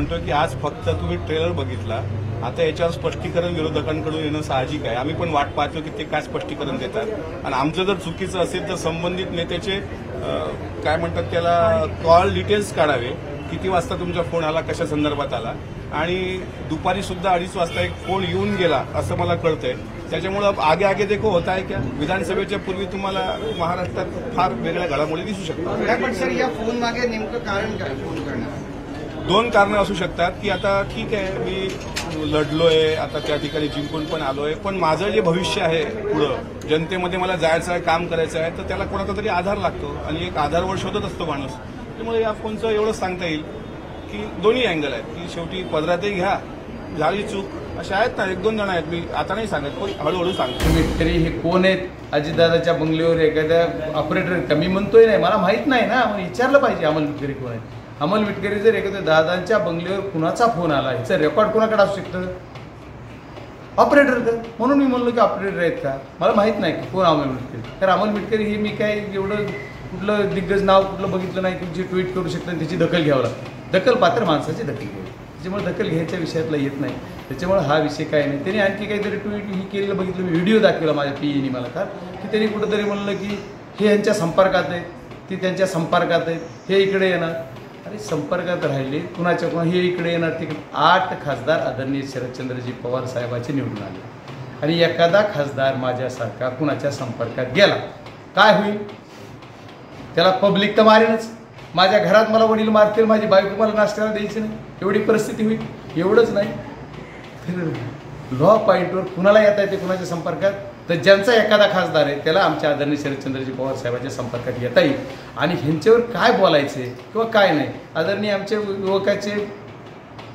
म्हणतोय की आज फक्त तुम्ही ट्रेलर बघितला, आता याच्यावर स्पष्टीकरण विरोधकांकडून येणं साहजिक आहे. आम्ही पण वाट पाहतो की ते काय स्पष्टीकरण देतात आणि आमचं जर चुकीचं असेल तर संबंधित नेत्याचे काय म्हणतात त्याला कॉल डिटेल्स काढावे. किती वाजता तुमचा फोन आला, कशा संदर्भात आला, आणि दुपारी सुद्धा 2:30 वाजता एक फोन येऊन गेला असं मला कळतंय. त्याच्यामुळं आगे आगे देखो होता है क्या. विधानसभेच्या पूर्वी तुम्हाला महाराष्ट्रात फार वेगळ्या घडामोडी दिसू शकतात. पण सर, या फोन मागे नेमकं कारण काय फोन करण्याचं? 2 कारणं असू शकतात की आता ठीक आहे, मी लढलोय, आता त्या ठिकाणी जिंकून पण आलोय, पण माझं जे भविष्य आहे पुढं जनतेमध्ये मला जायचं आहे, काम करायचं आहे, तर त्याला कोणाचा तरी आधार लागतो आणि एक आधारवर शोधत असतो माणूस. त्यामुळे या फोनचं एवढंच सांगता येईल की दोन्ही अँगल आहेत की शेवटी पदरातही घ्या, झाली चूक अशा आहेत ना, 1-2 जण आहेत. मी आता नाही सांगत, पण हळूहळू सांगतो. विटकरी हे कोण आहेत? अजितदादाच्या बंगल्यावर एखाद्या ऑपरेटर कमी म्हणतोय नाही, मला माहित नाही ना, मग विचारलं पाहिजे अमोल विटकरी कोण आहे. अमोल विटकरी जर एखाद्या दादांच्या बंगल्यावर कुणाचा फोन आला, ह्याचं रेकॉर्ड कुणाकडे असू शकतं? ऑपरेटर का? म्हणून मी म्हणलो की ऑपरेटर आहेत का, मला माहित नाही कोण अमोल विटकरी. तर अमोल विटकरी हे मी काय एवढं कुठलं दिग्गज नाव कुठलं बघितलं नाही की जे ट्विट करू शकतं आणि त्याची दखल घ्यावं लागतं. दखल पात्र माणसाची दखल घ्यावी, त्याच्यामुळे दखल घ्यायच्या विषयातला येत नाही. त्याच्यामुळे हा विषय काय नाही. त्यांनी आणखी काहीतरी ट्विट ही केलेलं बघितलं, मी व्हिडिओ दाखवला माझ्या पीईनी मला का, की त्यांनी कुठंतरी म्हणलं की हे यांच्या संपर्कात आहेत, ते त्यांच्या संपर्कात आहेत, हे इकडे येणार. अरे संपर्कात राहिले कुणाच्या कोणा, हे इकडे येणार तिकडे. 8 खासदार आदरणीय शरदचंद्रजी पवार साहेबांचे निवडून आले आणि एखादा खासदार माझ्यासारखा कुणाच्या संपर्कात गेला, काय होईल? त्याला पब्लिक तर मारेनच. माझ्या घरात मला वडील मारतील, माझी बायको मला नाश्त्याला द्यायची नाही, एवढी परिस्थिती होईल. एवढंच नाही तर लॉ पॉईंटवर कुणाला येता येते कुणाच्या संपर्कात, तर ज्यांचा एखादा खासदार आहे त्याला आमच्या आदरणीय शरदचंद्रजी पवार साहेबांच्या संपर्कात येता येईल. आणि ह्यांच्यावर काय बोलायचे किंवा काय नाही, आदरणीय आमचे युवकाचे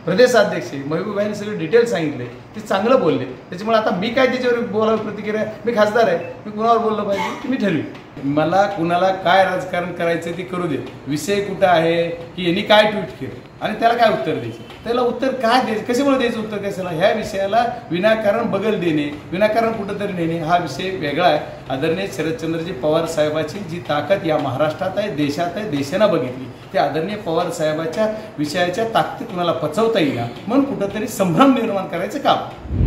प्रदेशाध्यक्ष महबूबाईंनी सगळे डिटेल्स सांगितले, ते चांगलं बोलले. त्याच्यामुळे आता मी काय त्याच्यावर बोलावं प्रतिक्रिया, मी खासदार आहे, मी कुणावर बोललं पाहिजे की मी ठरवी. मला कुणाला काय राजकारण करायचं ते करू दे. विषय कुठं आहे की यांनी काय ट्विट केलं आणि त्याला काय उत्तर द्यायचं, त्याला उत्तर काय द्यायचं, कशामुळे द्यायचं उत्तर कशाला, ह्या विषयाला विनाकारण बगल देणे, विनाकारण कुठंतरी नेणे हा विषय वेगळा आहे. आदरणीय शरदचंद्रजी पवार साहेबाची जी ताकद या महाराष्ट्रात आहे, देशात आहे, देशानं बघितली, ते आदरणीय पवार साहेबाच्या विषयाच्या ताकदी कुणाला पचवता येईल म्हणून कुठंतरी संभ्रम निर्माण करायचं काम